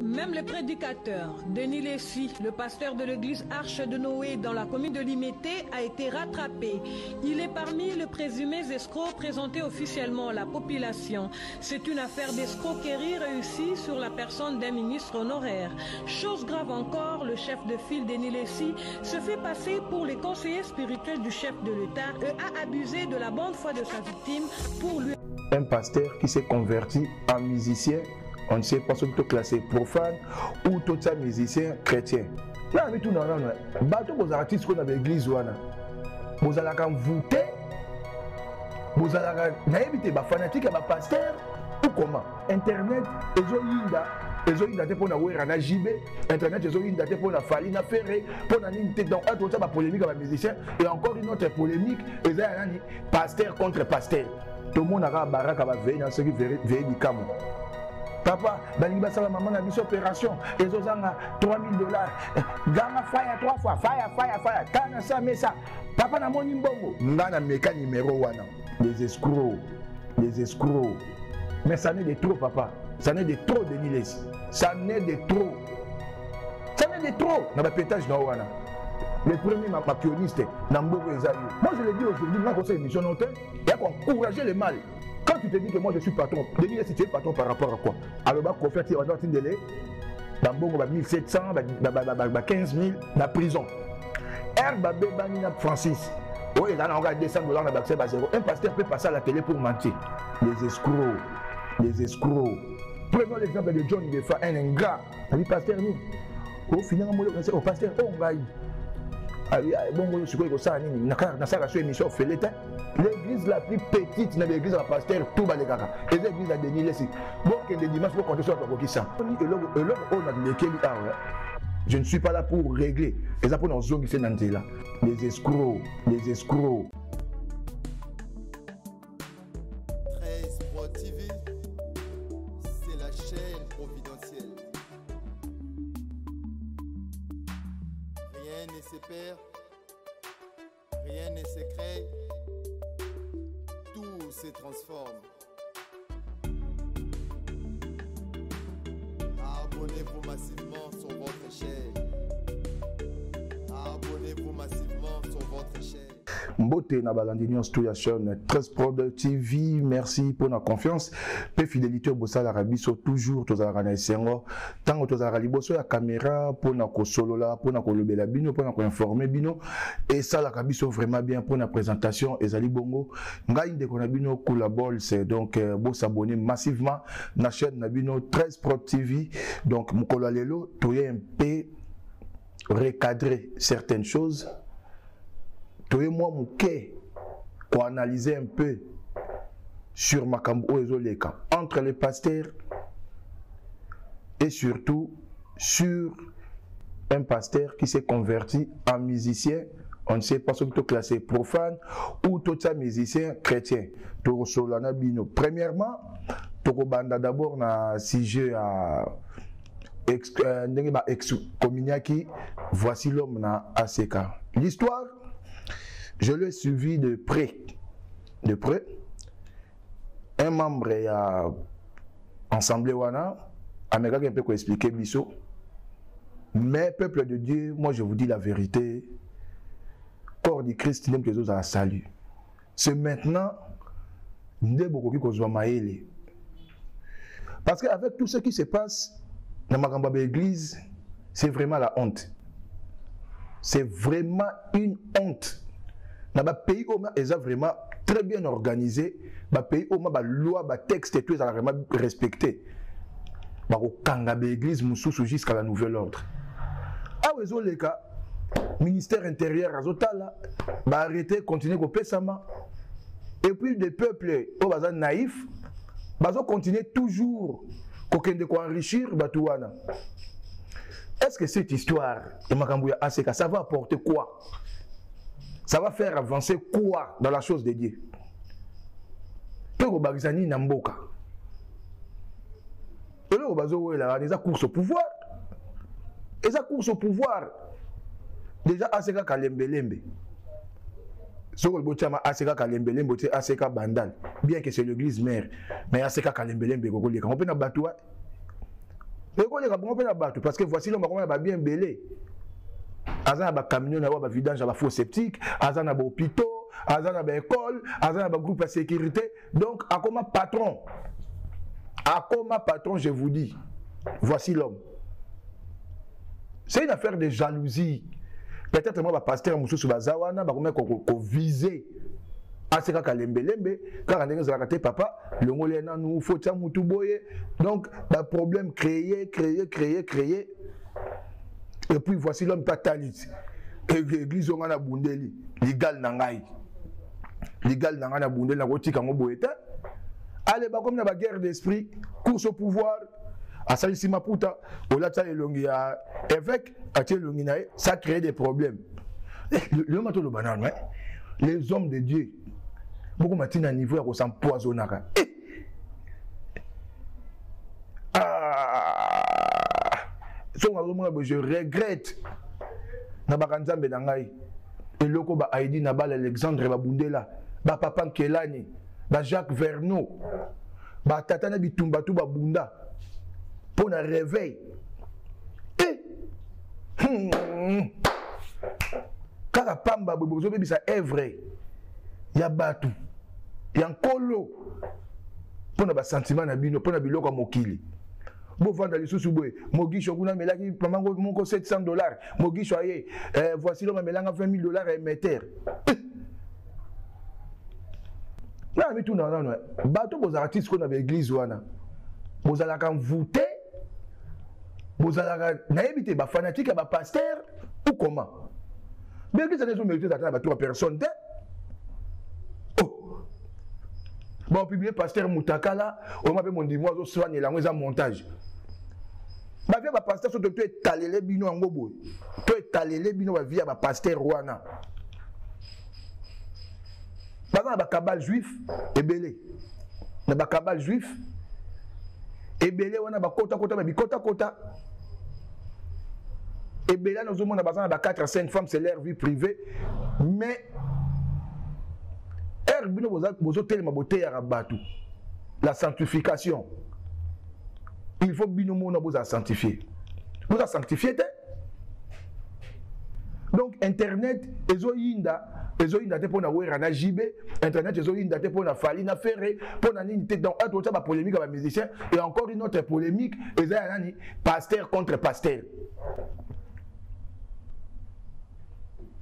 Même le prédicateur, Denis Lessi, le pasteur de l'église Arche de Noé dans la commune de Limété, a été rattrapé. Il est parmi les présumés escrocs présentés officiellement à la population. C'est une affaire d'escroquerie réussie sur la personne d'un ministre honoraire. Chose grave encore, le chef de file Denis Lessi se fait passer pour les conseillers spirituels du chef de l'État et a abusé de la bonne foi de sa victime pour lui. Un pasteur qui s'est converti en musicien. On ne sait pas si tu classé profane ou tout ça musicien chrétien. Là, on est tout dans le bateau aux artistes qu'on a dans l'église. Vous allez quand voter, vous allez éviter les fanatiques et les pasteurs ou comment. Internet, ils ont une date pour la JB, Internet, ils ont une date pour la Falina Ferré, pour la ligne dans un autre polémique avec les musiciens et encore une autre polémique, ils ont pasteur contre pasteur. Tout le monde a un baraque à veiller dans ce qui veut du Cameroun. Papa, la maman a mis son opération, et ils ont 3 000 $. Ganga fire 3 fois, fire. Kana ça, mais ça. Papa n'a mon nimbongo. N'a méca numéro 1. Les escrocs. Mais ça n'est de trop, papa. Ça n'est de trop, Denis Lessi. Ça n'est de trop. Dans le pétage, les premiers pionnistes, Nambogo et Zayu. Moi, je le dis aujourd'hui, dans le conseil d'émission, il y a encourager le mal. Quand tu te dis que moi je suis patron, Denis Lessi, tu es patron par rapport à quoi? Alors, on fait un délai, dans 1700, 15 000, dans la prison. Herbabé Banina Francis, oui, là, on a $200 dans l'accès à zéro. Un pasteur peut passer à la télé pour mentir. Les escrocs. Prenons l'exemple de John Defa, un ingrat. Il dit, pasteur, nous, au final, au pasteur, on va y. Bon, je suis ça, émission l'église la plus petite, c'est l'église de pasteur tout bas les gars. Et l'église de Denis Lessi. Bon, que les dimanches pour compter sur la ça. Je ne suis pas là pour régler. Et ça pour nos zones qui sont là. Les escrocs. 13 Pro TV, c'est la chaîne providentielle. Rien ne se perd, rien ne se crée, tout se transforme. Abonnez-vous massivement sur votre chaîne. Abonnez-vous massivement sur votre chaîne. Mbote na balandinion situation 13 Pro TV, merci pour la confiance et fidélité au bossa l'Arabie so toujours tous à la sengo tant tous à liboso ya caméra pour na ko solo là pour na ko lobela bino pour na ko informer bino et ça l'Arabie so vraiment bien pour la présentation et zali bongo ngai ndeko na bino collabore c'est donc bo s'abonner massivement na chaîne na bino 13 Pro TV donc mukolo lelo toye un peu recadrer certaines choses. Toi et moi, pour analyser un peu sur Makambo et Zoleka, entre les pasteurs et surtout sur un pasteur qui s'est converti en musicien, on ne sait pas ce que tu classé profane ou tout ça musicien chrétien. Premièrement, tu banda d'abord na sujet à ex-communiaki, voici l'homme na ACK. L'histoire, je l'ai suivi de près. Un membre a ensemble wana, Américain un peu expliquer biso. Mais peuple de Dieu, moi je vous dis la vérité. Corps du Christ, n'aime que les autres à salut. C'est maintenant, parce qu'avec tout ce qui se passe dans ma église, c'est vraiment la honte. C'est vraiment une honte. Dans le pays où ils ont vraiment très bien organisé, le pays où la loi, le texte et tout, ils ont vraiment respecté. L'église jusqu'à la nouvelle ordre. Ah oui, les cas, ministère intérieur, arrêter, continuer au Pessama. Et puis des peuples naïfs, ils continuer toujours à enrichir Batouana. Est-ce que cette histoire de Makambouya ACK, ça va apporter quoi? Ça va faire avancer quoi dans la chose de Dieu? Peu Bagzani Namboka. Et là, il y a des courses au pouvoir. Et ça course au pouvoir. Déjà, ACK Kalembelembe. Sur le botiama ACK Kalembelembe, ACK Bandal. Bien que c'est l'église mère. Mais ACK Kalembelembe, on peut n'a battre. Mais on est bon à battre parce que voici l'homme va bien belé. Azana ba camion na ba vidange ba faux sceptique, azana ba hôpitaux, azana ba école, azana ba groupe de sécurité. Donc à comme patron. À comme patron, je vous dis. Voici l'homme. C'est une affaire de jalousie. Peut-être moi, pasteur Moussou Bazawana, ko viser. Ah, c'est quand lembe, quand on a raté papa, le mot est nous faut ça moutou boye. Donc, le problème créé. Et puis voici l'homme tatalit. L'église on a bundeli, légal nangai. Légal nangana bundeli na roti kango boyeta. Allez, bah comme na guerre d'esprit, course au pouvoir. À Salisi Maputa, au Lata et Longi à évêque, à Tchelonginae, ça crée des problèmes. Le matin de banane, les hommes de Dieu, beaucoup matin à niveau à s'empoisonner. Je regrette. Nabakanzambe Nangai, et loko ba Aïdi Nabal Alexandre Babundela, ba Papa Kelani, ba Jacques Verneau, ba Tatana Bitumbatu Babunda. Pour un réveil. Kaka pamba bozo bebi sa evre. Ya batu. Ya nkolo. Pona ba sentiment na bino, pona biloko mokili. Bo vanda lisusu boye. Mogisho kuna melaki pamango moko $700. Mogisho aye, voici l'homme melanga $20,000 émetteur. Na mi tout non. Bato bos artistes qu'on avait église wana. Bos ala kan voûter. Vous avez évité les fanatiques, les pasteurs, ou comment? Mais l'église a mérité d'attendre à 3 personnes. Oh! Bon, publié pasteur Moutakala, on m'a fait mon dis-moi, je soigne la mise en montage. Ma vie, ma pasteur, c'est que tu es talé les bino en gobo. Tu es talé les bino, ma vie, ma pasteur Rwanda. Par exemple, le cabal juif est belé. Le cabal juif est belé, on a kota. Et bien là, nous avons 4 à 5 femmes, c'est leur vie privée. Mais, la sanctification. Il faut bien sanctifier. Vous avez sanctifié. Donc, Internet, Ezoïnda pour na wera jibé, Internet, Ezoïnda pour na falina ferré, pour na nini dans un autre polémique avec les musiciens, et encore une autre polémique, pasteur contre pasteur.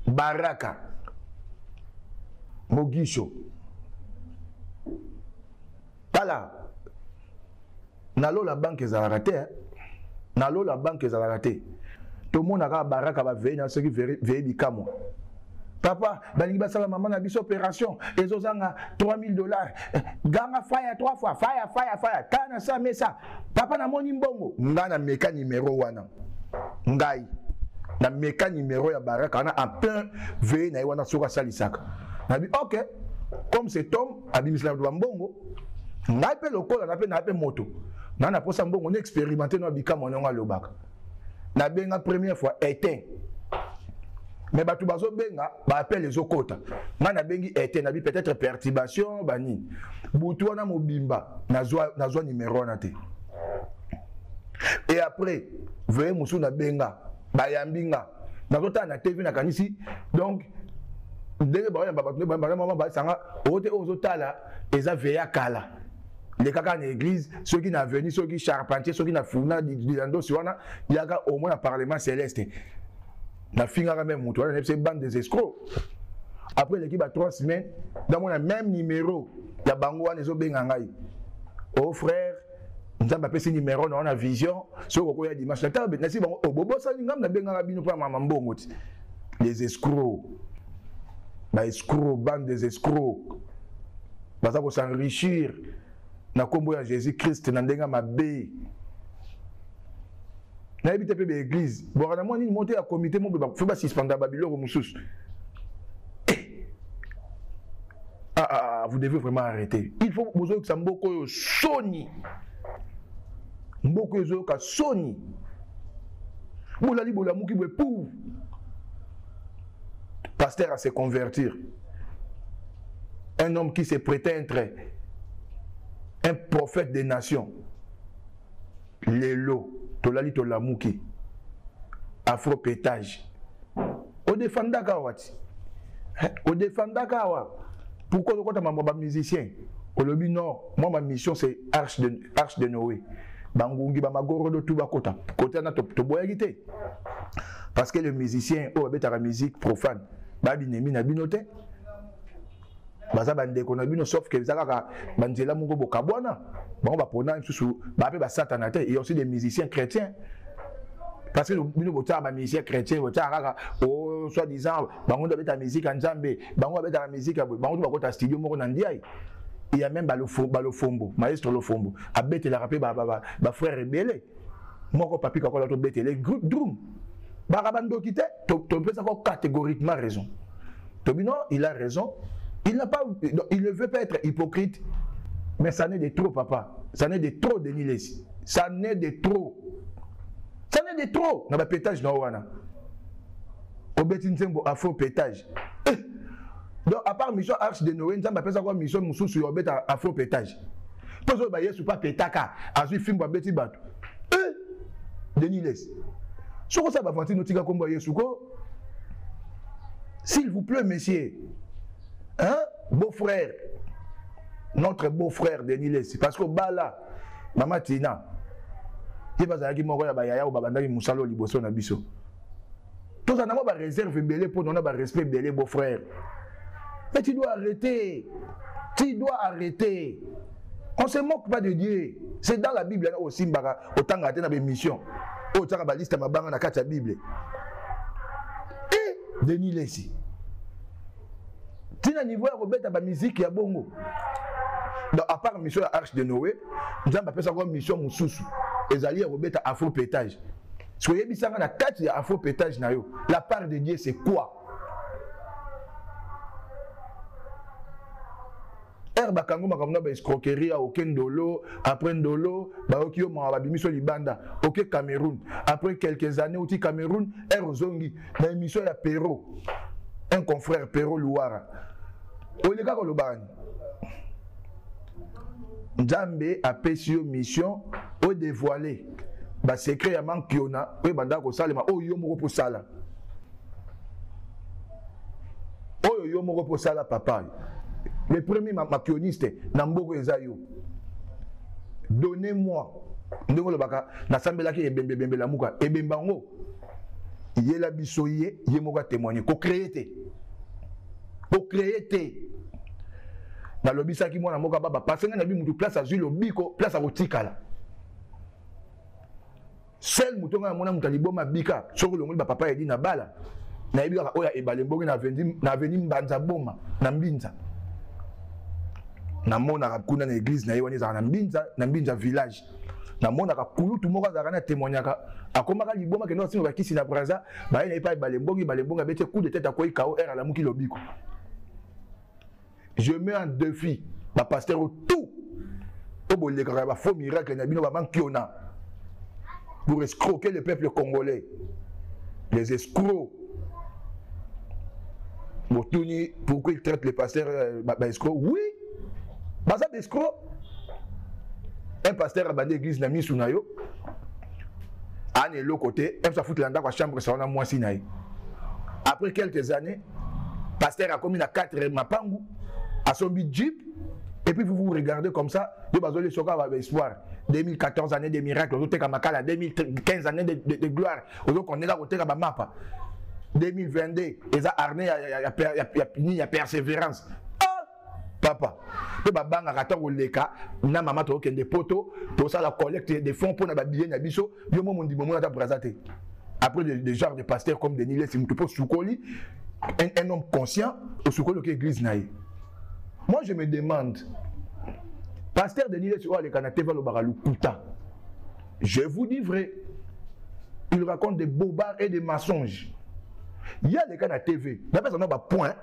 Baraka Mogisho Tala Nalo la banque est à raté. Nalo la banque est à raté. Tout le monde a Baraka va veiller dans ce qui veille du camo. Papa, Balingi Basala maman a bis opération. Et Zozanga $3,000. Ganga fire 3 fois. Fire. Kana sa mesa. Papa na moni mbongo. Ngana meka numéro wana. Ngai. Na meka numéro ya Baraka on a en plein veille na wana soka salisaka. Na bi OK. Comme cet homme a bimis la mbongo. Ngai pe lokola na pe moto. Na na posa mbongo on expérimenté no bika mononga lobaka. Na benga première fois éteint. Mais batu bazo benga ba appelle les okota. Na bengi éteint na bi peut-être perturbation bani. Butu wana mobimba na zwa numéro na te. Et après veuillez musu na benga bayambinga nazota na TV na kanisi donc ndenge ba maman ba sanga ote ozotala eza veya kala les kaka na église ceux qui na venu ceux qui charpentier ceux qui na funa dilando siwana yaka au moins na parlement céleste na finga même mutu wana c'est bande des escrocs après l'équipe a 3 semaines dans mon même numéro ya bango wana ezobenga ngai oh frère nous avons appelé ce numéro, on a vision, ce qu'on a dimanche. Les escrocs, bande des escrocs, ils vont s'enrichir. Na kombo ya Jésus-Christ, na ndenga mabe. Na habité pe l'église. Bon, na moi ni monter à comité, mon bébé, faut pas suspendre Babylone ou Moussous. Vous devez vraiment arrêter. Il faut que ça mboko soni. Mboko ezo ka soni. Boulali bolamu ki bwe pou. Pasteur à se convertir. Un homme qui se prétend un prophète des nations. Lélo. tolali tolamuki afro-pétage. Au défendaka wati. Au défendaka wa. Pourquoi tu as un musicien? Au lobby non, moi ma mission c'est Arche de Noé. Bangungi bamagoro de tout bakota. Côté na to boyagité. Parce que le musicien au abeta la musique profane. Babinemi na binote. Baza bande ko na bino sauf que zaka banzela mungo bokabwana. Bon ba pona sous ba pe ba satanate et aussi des musiciens chrétiens. Parce que nous votons à musique chrétienne, votons à oh soi-disant, bango doit être la musique en Zambie, bango doit être la musique, bango doit être studio moro nandiaï. Il y a même balofombo, maestro lofombo. A bête la rappelé ba frère rebelle. Moko papi kako la to bête les groupe drum. Barabando quitté, to peut avoir catégoriquement raison. Tobino, il a raison. Il ne veut pas être hypocrite, mais ça n'est de trop papa. Ça n'est de trop Denis Lessi. Ça n'est de trop. Ça n'est de trop. Dans le pétage, non, wana. Au Betinsembo, afro pétage. Donc, à part mission Arche de Noé, nous avons quoi mission Moussou sur le afro pétage. Parce que vous pas pétaka, à ce film, vous petit bateau. Denis Les. Ce que ça va faire, nous tika comme Yesuko. S'il vous plaît, messieurs, hein, beau-frère, notre beau-frère Denis Les, parce que Bala, Maman Tina, il va y avoir des gens qui ont liboso na biso. Tout ça n'a pas réserve belé pour donner respect belé beau-frère. Mais tu dois arrêter. Tu dois arrêter. On ne se moque pas de Dieu. C'est dans la Bible aussi autant que dans mission. Autant que liste ma banque dans la Bible. Et Denis Lessi. Tu n'as niveau Robert à musique ya bongo. Donc à part mission Arche de Noé, nous avons appelé ça comme mission Moussoussou. Et Zali Robert à afro pétage. Soyez bien dans la tête de afro pétage na yo. La part de Dieu c'est quoi? Bakango makamuna ba escroquerie à aucun dolo après ndolo ba okio ma ba bimiso libanda OK Cameroun après quelques années au Cameroun Zongi na émission ya Perro un confrère Perro Louara olega ko lobani Nzambe a pesio mission au dévoiler ba secret ya mankiona o banda ko salema o yo moko po sala o yo moko po sala papa. Le premier maquilloniste, Nambogo Ezayo. Donnez-moi. Ndongo le baka, na sambela ki ebembe la muka, ebembango. Yé la bisoye, yé moka témoigner. Ko créer té. Ko créer té. Na lobisa ki mona moka baba, parce que na bi mutu place à Zulo biko, place à Rotikala. Seul mutonga mona mutali boma bika, soko longoli ba papa yedi na bala. Na yebi ka oya ebalembogi na veni mbanza boma, na mbinza. Na mona kuna na église na yewani za na mbinza village na mona ka kulutu moko za kana témoignaka akomaka liboma kendo sino bakisi na braza ba ina ipa balembonga bete coup de tête à quoi kao era la muki lobiko. Je mets en défi ba pasteur tout au boleka ba faux miracle na bino ba mankiona pour escroquer le peuple congolais. Les escrocs. Motuni pourquoi ils traitent les pasteurs escrocs? Oui. Baza d'escroc. Un pasteur a bandé l'église na misunayo. Ane l'autre côté, aime sa foutre l'anda kwa chambre ça on a moins sinaï. Après quelques années, pasteur a commis la 4 mapangu à son jeep et puis vous regardez comme ça, de bazole soka va espoir. 2014 années de miracles, autres comme Makala, 2015 années de gloire, autres qu'on est là autres comme mapa. 2022, et ça arné il y a persévérance. Papa, le baba a raté au leka, na maman to kende poto, to ça la collecte des fonds pour na babiller na biso, yo mo ndi momo na brazate. Après des genres de pasteurs comme Denis Les, tu peux soukoli, un homme conscient, au soukoli que l'église naïe. Moi je me demande, pasteur Denis Les sur le Canada va le baralou puta. Je vous dis vrai, il raconte des bobards et des mensonges. Il y a des cas à TV, la personne a point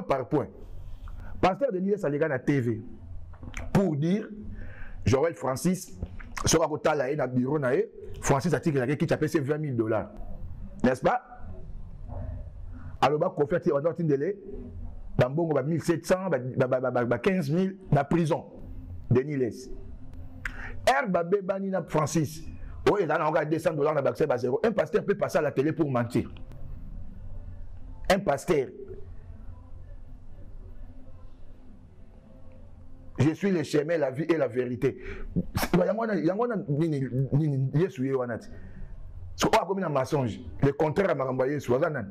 par point. Pasteur Denis Les a les gars à TV pour dire Joël Francis sera au talaï na bureau naé Francis a dit qu'il qui t'a payé $20,000, n'est-ce pas? Alors bah qu'on fait on a tindélé bambongo ba 1700 ba 15 000 na prison Denis Les. Herbe bébani na Francis Oui, il a 200 $ dans l'accès à zéro. Un pasteur peut passer à la télé pour mentir. Un pasteur. Je suis le chemin, la vie et la vérité. Il y a un mensonge. Le contraire, il y a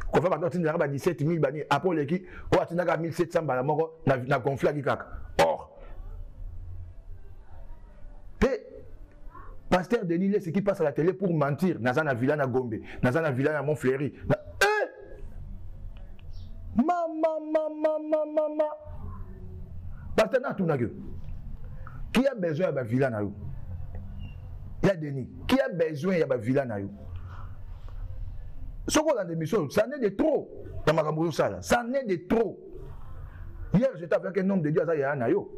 quand on a 17 000 bannis, après l'équipe, on a 1700 balles, on a gonflé. Or, pasteur Denis, c'est qui passe à la télé pour mentir. Dans la villa à Gombe, dans la villa à Montfleury. Maman. Pasteur Natunagyo. Qui a besoin de la villa na yo? Il y a Denis. Qui a besoin de la villa na yo? Ce qu'on a d'émission, ça n'est de trop dans ma campagne, ça n'est de trop. Hier, j'étais avec un homme de Dieu à Zayanayo.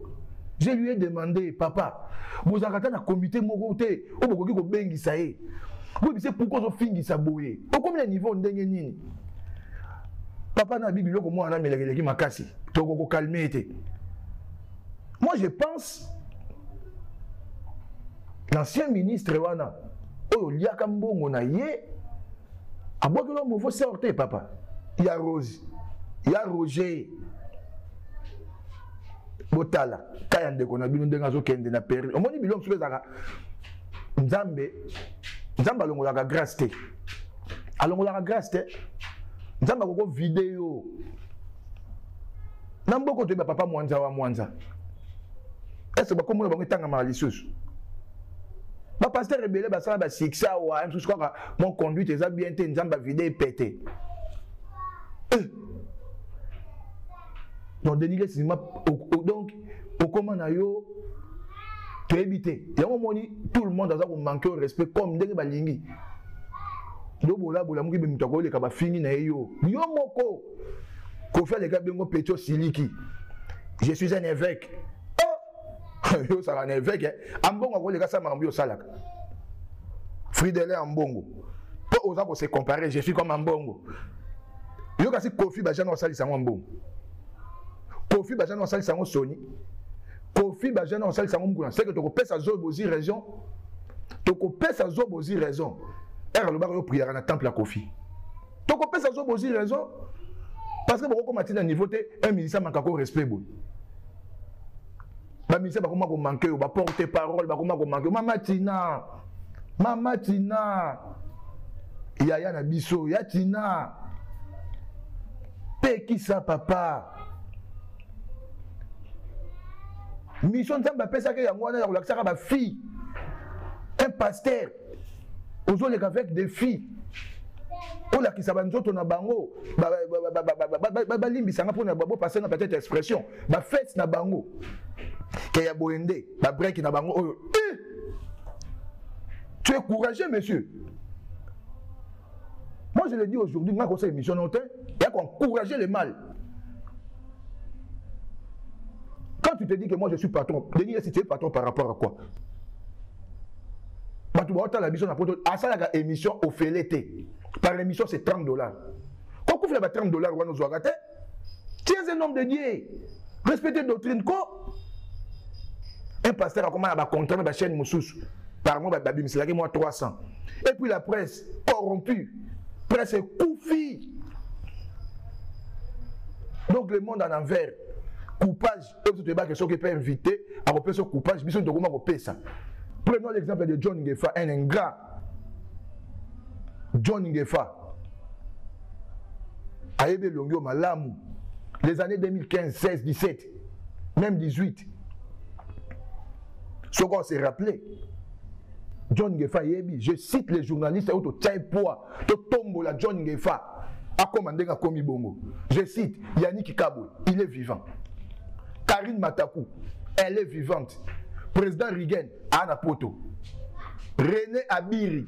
Je lui ai demandé, papa, vous avez un comité mogoté, vous avez un bengi saé. Vous savez pourquoi vous finissez ça boué? Pourquoi le niveau de nini? Papa n'a bibi loko moi na meleki makasi. Toko calmer. Moi je pense l'ancien ministre wana oyo liaka mbongo na ye. À boire que l'homme faut sortir, papa. Il y a Rose, il y a Roger. Botala, Kayande qu'on a vu nous dengazo kende na péri. On m'a dit bilom soubezaka. Nzambe alongola ka grâce te. Alongola ka grâce te. Nzambe ko vidéo. Namboko te papa Mwanza. Est-ce que comme on va tanga malisusu? Ma pasteur rebelle ba ça ba sixa wa un truc quoi mon conduite est bien té nzamba vidé et pété. Donc Denis donc au comment na yo to éviter. Il y a un moment tout le monde a manqué au respect comme ndenge balingi. Do bola muki be mutako le ka ba fini na yo. Yo moko ko faire les gars bengo Petro Siliki. Je suis un évêque. Yo ça un évêque. Ambongo ko le ka sa mambio salaka. Fridele Ambongo. Pour osa ko se comparer, je suis comme Ambongo. Yo kasi Kofi ba jana osali sango Ambongo. Kofi ba jana osali sango Sony. Kofi ba jana osali sango Mukuna. C'est que to ko pesa zo bozi raison. To ko pesa zo bozi raison. Er le bar yo prière na temple à Kofi. To ko pesa zo bozi raison. Parce que beaucoup matin niveau te un ministère manque encore respect bon. Ba ministère ba comment manquer ba porter parole ba comment manquer Mama Tina. Yaya na biso ya Tina. Pe qui ça papa. Mission Nzamba pesa ke yango wana ya kolakisa ba fille. Un pasteur. Ozo les avec des filles. On la qui ça va nzoto na bango ba limbisa nga pona babo passer na peut-être expression ba fête na bango ke ya boende ba break na bango oyo. Tu es courageux monsieur. Moi je le dis aujourd'hui ma conseil mission noté il y a qu'encourager le mal. Quand tu te dis que moi je suis patron, Denis si tu es patron par rapport à quoi? Tu vas la mission à ça la émission au félété. Par émission c'est $30. Quand tu fais $30 on nous a raté. Tu es un homme de Dieu. Respecter doctrine quoi? Un pasteur a commencé à contraindre la chaîne Moussous. Par mois babim c'est là moi 300. Et puis la presse corrompue. Presse coufi. Donc le monde en envers. Coupage, et vous que ceux qui peuvent inviter à repérer ce coupage, ils sont de comment repérer ça. Prenons l'exemple de John Ngefa, un ingrat. John Ngefa. Aïbe Longyo Malamu. Les années 2015, 16, 17, même 18. Ce qu'on s'est rappelé. John Ngefa Yebi, je cite les journalistes auto Tchaipoa, to tombo la John Ngefa a commandé à Komi Bongo. Je cite Yannick Kabou, il est vivant. Karine Matakou, elle est vivante. Président Rigen, Anna Poto. René Abiri,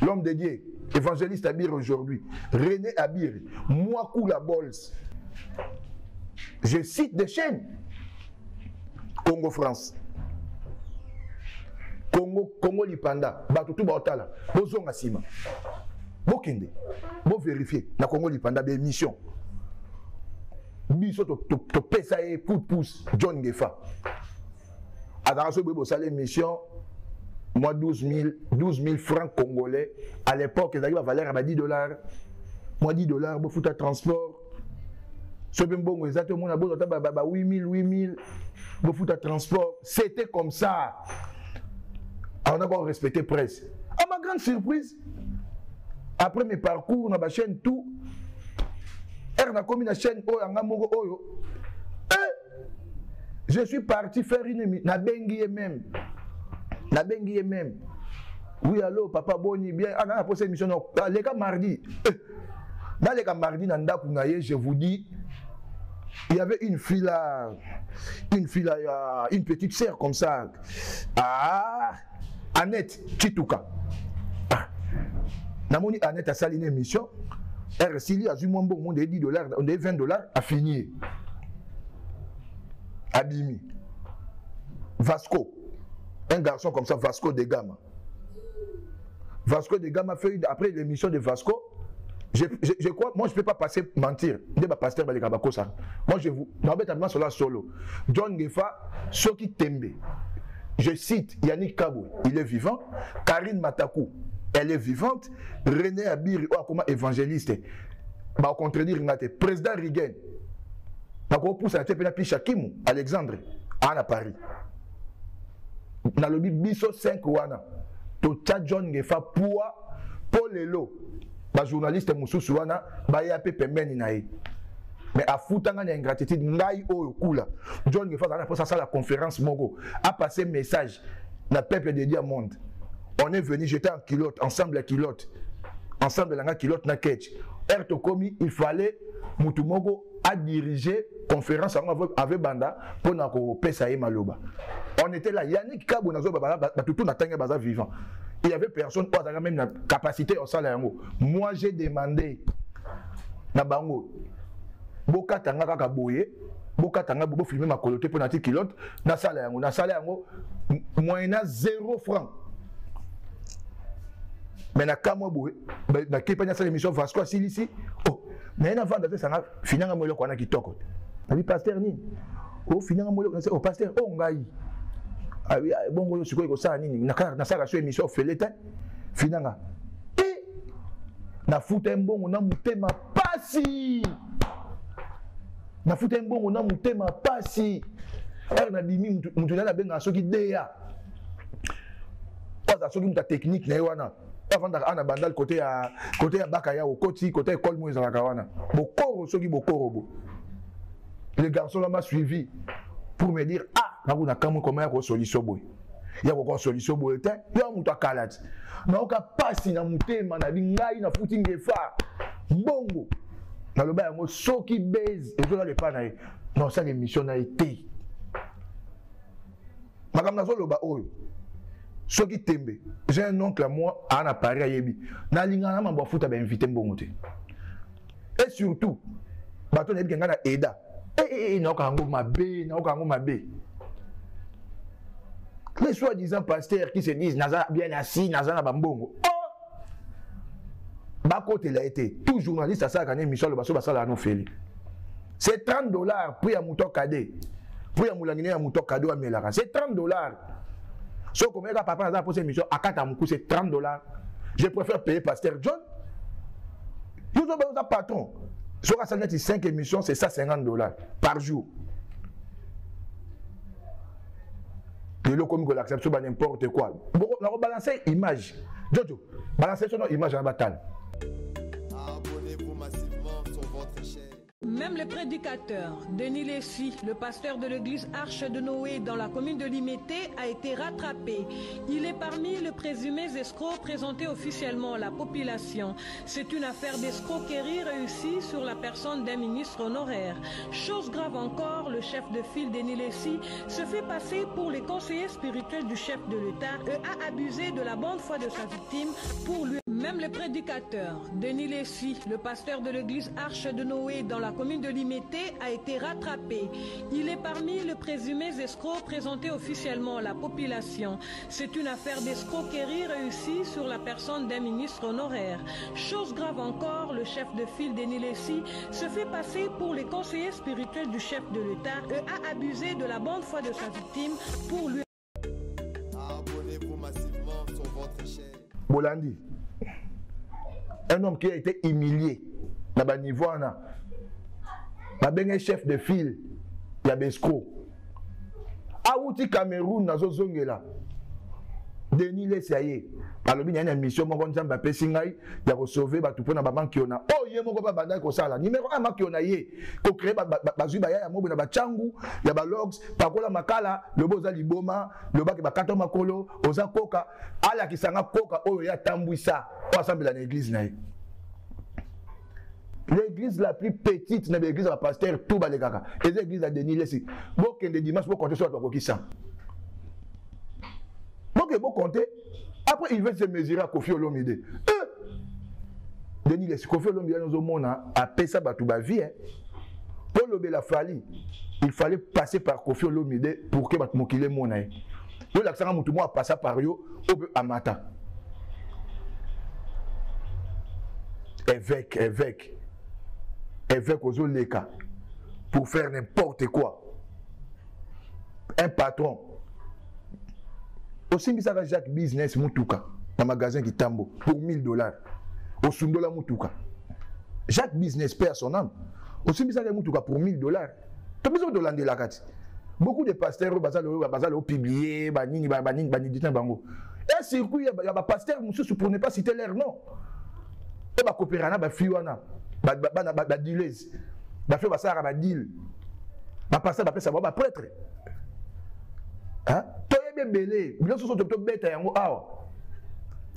l'homme de Dieu, évangéliste Abiri aujourd'hui. René Abiri, Mouakou la Bols. Je cite des chaînes. Congo-France. Congo Lipanda, Batutu Baotala, Bozonga Sima. Bokende, bo vérifier, na Congo Lipanda, des missions. Biso to pesa et coup de pouce, John Ngefa. À Daraso Bebo, ça l'émission, moi 12 000 francs congolais. À l'époque, ils arrivent à valer à 10 $. Moi 10 $, vous foutez transport. Ce que bon, exactement, on a besoin de 8 000, vous foutez transport. C'était comme ça. On a encore respecté presse. À ma grande surprise, après mes parcours, on a ma chaîne tout. On a commis la chaîne Oyo. Je suis parti faire une émission. Na bengi même. Oui, allô, papa Boni, bien. On a posé une émission. Les gars, mardi. Dans les gars, mardi, je vous dis, il y avait une fille là, une petite sœur comme ça. Ah, Annette Chituka. Namoni Annette a sali une émission. Elle a eu moins bon, on a 10 $, on a 20 $ à finir. Abimi. Vasco. Un garçon comme ça, Vasco de Gama. Vasco de Gama fait après l'émission de Vasco. Je crois, moi je ne peux pas passer mentir. Moi je vous. Normalement sur la solo. John Gefa, Soki Tembe. Je cite Yannick Kabou, il est vivant. Karine Matakou, elle est vivante. René Abiri, comme évangéliste. Bah, contredire, président Rigen. Bah, on pousse à la Chakimu, Alexandre, à Paris. Dans le biso 5 wana. To John Gefa pour Lelo. Bah, journaliste Moussou wana, bah, ya pepe meni nae. Mais à Foutanga ingratitude, ngai o kula. John Gefa a pour ça la conférence Mogo a passé message na peuple de Diamond. On est venu jeter en culotte, ensemble la culotte. Ensemble la culotte na ketch. Ertokomi, il fallait Mutumogo a dirigé conférence avec Banda pour na ko pesa e maloba. On était là, Yannick Kabou nazo tout na tanga baza vivant. Il y avait personne qui a même la capacité au salaire. Moi j'ai demandé na bango boka tanga kaka boye boka tanga bobo filmer ma coloté pour na ti kilote na salaire moyena 0 francs. Mais na kamo boye na kepa na émission Vasco ici. Oh, mais na vendre ça na finanga mo lokwana kitoko. Na bi pasteur ni. Oh finanga mo lokwana oh pasteur oh ngai. Ah oui bongo yo sikoyo ko sa nini na sala so émission feleta finanga. Et na futa mbongo na mutema pasi. Na futa mbongo na mutema pasi. Na bimi mutu na benga soki deya. Pas soki muta technique na wana. Avant d'ana bandal côté à Bakaya au côté école Moïse la Kawana. Bokoro soki bokoro bo. Le garçon là m'a suivi pour me dire ah na kamu comment ko solution boy. Ya ko solution boy te ya mutu akalat. Na oka pasi na mutema na bingai na futi ngefa. Bongo. Na loba yango soki base et là le pas na non ça l'émission a été. Makam na zo loba oyo. Soki Tembe, j'ai un oncle à moi à Paris à Yebi. Na lingana mamba futa ba invité mbongote. Et surtout, bato na ngana eda. Na kango mabe, na kango mabe. Les soi-disant pasteurs qui se disent naza bien assis, naza na bambongo. Oh! Bako te l'a été. Tout journaliste à ça gagné Michel le baso basala no feli. C'est 30 $ pour ya mouton cadet. Pour ya moulangine ya mouton cadeau à Melara. C'est 30 $. So comme il papa a posé émission à Katamuku c'est 30 $. Je préfère payer pasteur John. Nous avons un patron. Sur la salle 5 émissions, c'est ça 50 $ par jour. Le lot comme l'accepte sur n'importe quoi. Bon, on va balancer image. Jojo, balancer sur notre image à la bataille. Abonnez-vous massivement sur votre chaîne. Même le prédicateur, Denis Lessi, le pasteur de l'église Arche de Noé dans la commune de Limété, a été rattrapé. Il est parmi les présumés escrocs présentés officiellement à la population. C'est une affaire d'escroquerie réussie sur la personne d'un ministre honoraire. Chose grave encore, le chef de file Denis Lessi se fait passer pour les conseillers spirituels du chef de l'État et a abusé de la bonne foi de sa victime pour lui. Même le prédicateur, Denis Lessi, le pasteur de l'église Arche de Noé dans la commune de Limété, a été rattrapé. Il est parmi les présumés escrocs présentés officiellement à la population. C'est une affaire d'escroquerie réussie sur la personne d'un ministre honoraire. Chose grave encore, le chef de file Denis Lessi se fait passer pour les conseillers spirituels du chef de l'État et a abusé de la bonne foi de sa victime pour lui. Bolandi. Un homme qui a été humilié dans le niveau. Il y a chef de file. Il y a Besco. Aouti Cameroun, dans Zongela. Denis Lessaye. Alors, il y a une mission, il y a un sauver tout pour banque qui a. Oh, il y a un banda qui a numéro 1 qui a pour créer un changu, il y a logs, pakola makala, le boza liboma, le bak bakato makolo, oza koka, ala qui sanga koka, oh, il y a tambouissa, pour assembler l'église. L'église la plus petite, c'est l'église de la pasteur Touba les Kaka. Et l'église de Denis Lessi. Bon, qu'il y a des dimanches pour compter sur la Kokissa. Donc, il faut compter. Après, il veut se mesurer à Kofi Olomide. Denis Lessi, Kofi Olomide, nous avons appelé ça Batouba vie. Pour le Belafali, il fallait passer par Kofi Olomide pour que Batmoukile Monaï. Donc, l'accent Moutoumou a passé par Yo, au Amata. Évêque aux Oleka pour faire n'importe quoi. Un patron. Aussi, il y Jacques Business Moutouka, un magasin qui tambo pour $1000. Au Sundola Moutouka. Jacques Business perd son âme. Aussi, il y a Moutouka pour $1000. Tu as besoin de l'an de la carte. Beaucoup de pasteurs ont publié, un circuit, il y a des pasteurs pour ne pas citer leur nom. Et ba coopérana ba fiwana ba dileuse ba fait ba sara ba deal ba passer ba pesa ba prêtre hein to yebe belé bilo so to beta yango awa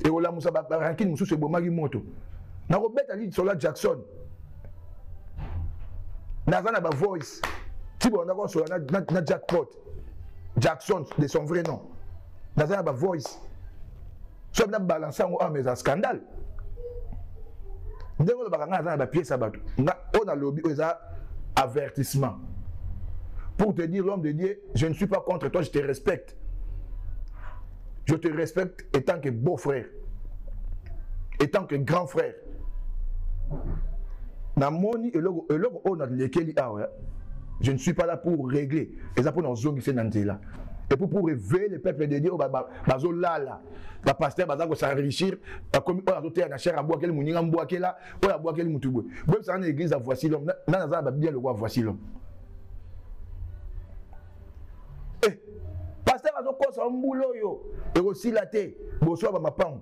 e ola musa ba ranking musu se bomaki moto na ko beta li Sola Jackson na zana ba voice tibo na ko Sola na jackpot Jackson de son vrai nom na zana ba voice so na balancer ngo a mais un scandale. Dès que on a pièce à battre, on a lobby, on a avertissement. Pour te dire, l'homme de Dieu, je ne suis pas contre toi, je te respecte. Je te respecte étant que beau-frère, étant que grand frère. Je ne suis pas là pour régler. Et ça pour nous zonger là. Et pour réveiller le peuple de Dieu, la pasteur va s'enrichir, comme on a doté un cher à boire quel mouni en bois qu'elle a, ou à boire quel moutoubo. Même ça, l'église a voici l'homme, n'a bien le roi voici l'homme. Eh, pasteur a donc un boulot, et aussi la thé, bonsoir à ma pang.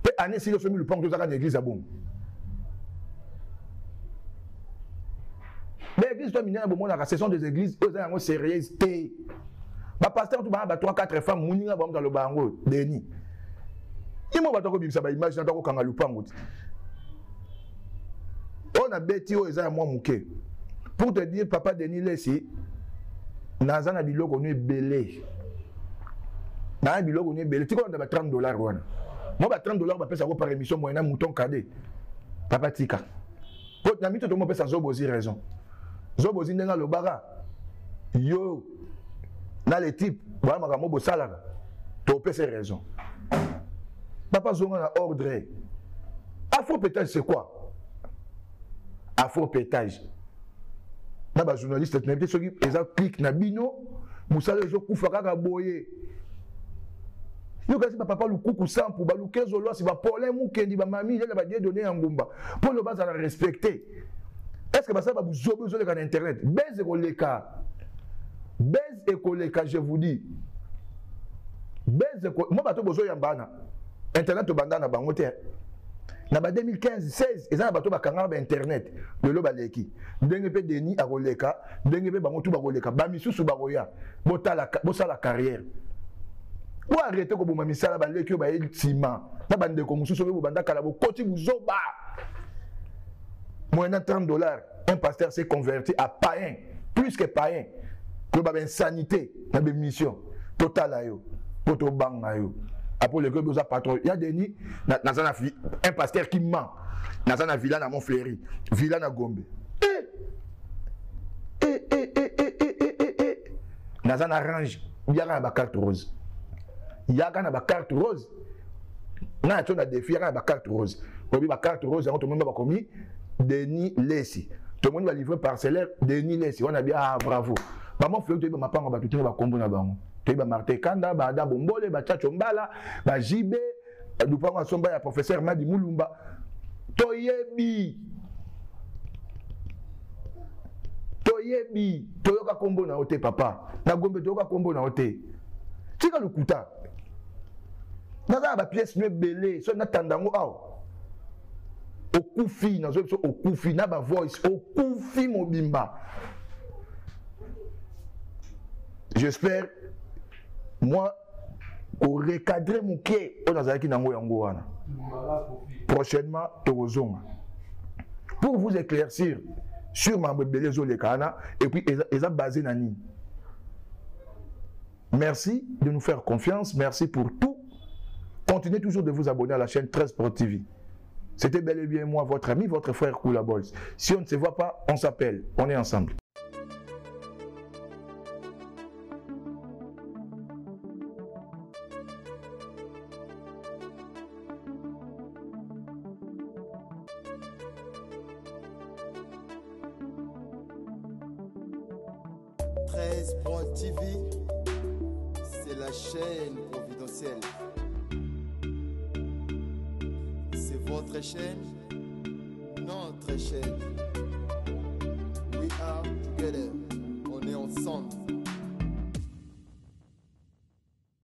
Et année si le sommet le pang de l'église à bon. Mais l'église doit miner à la session des églises, eux ont une sérieuse thé. Ba pasteur tout ba 3-4 femmes moninga ba dans le bango Denis. Il m'a battu comme ça ba image na ko kanga lupango. On a bêti o eza moi muke. Pour te dire papa Denis Lessi nazana biloko nu belé. Na biloko nu belé. Tu connais ba $30 wana. Moi ba $30 ba pesa ko par émission moyena mouton cadet. Papa tika. Pour na mito to mo pesa zobozi raison. Zobozi ndenga lo bara. Yo dans les types, voilà ma gamme salaire. Tu as ces raisons. Papa Zonga a ordre. Afro-pétage, c'est quoi? Afro-pétage. Dans les journalistes, ils ont cliqué na bino, Moussala les gens kaka boye. Yo kasi papa lu kuku sampu ba lu kezo lo si ba problème ou kendi ba mami il ba dia donner en ngumba. Pour le bas à respecter. Est-ce que ça va vous zober sur internet? Beze ko leka. Beze ekoleka, je vous dis. Beze ekoleka. Moi, bateau bozo yambana. Internet au bandana bangote. Na ba 2015-16, ils ont bateau bakanga ba internet. Le lo baleki. Ndenge pe Denis a roleka, ndenge pe bangotu ba roleka. Ba misusu ba roya. Bosa la carrière. Ou arrêter ko boma misala ba leki ba ultima. Na bande ko mususu be banda kala bo koti buzoba. Moyennant $30, un pasteur s'est converti à païen, plus que païen. Pour une sanité, dans une mission totale, pour tout bang. Après le gars, patron, il y a des nids, un pasteur qui ment. Dans un villa à Montfleury, villa à Gombe. Dans un arrange, il y a une carte rose. Il y a une carte rose. Il y a un défi, il y a une carte rose. Il y a une carte rose, tout le monde va commis Denis Lessi. Tout le monde va livrer parcellaire Denis Lessi. On a bien, ah bravo. Maman fait que tu vas pas combo na bango. Tu vas marter kanda, ba da bombole, ba chacho mbala, ba jibe, lupango asomba ya professeur Madi Mulumba toyebi toyoka kombo na ote papa na Gombe toyoka kombo na ote tika lukuta naza ba pièce ne belé so na tandango aw okufi na zo okufi na ba voice okufi mobimba. J'espère moi au recadrer mon pied on a qui nango yango wana prochainement tozonga pour vous éclaircir sur ma belé zo le kana et puis eza basé na nini. Merci de nous faire confiance, merci pour tout. Continuez toujours de vous abonner à la chaîne 13 Pro TV. C'était bel et bien moi, votre ami, votre frère Kula Boys. Si on ne se voit pas, on s'appelle, on est ensemble. Pro TV, c'est la chaîne providentielle. C'est votre chaîne, notre chaîne.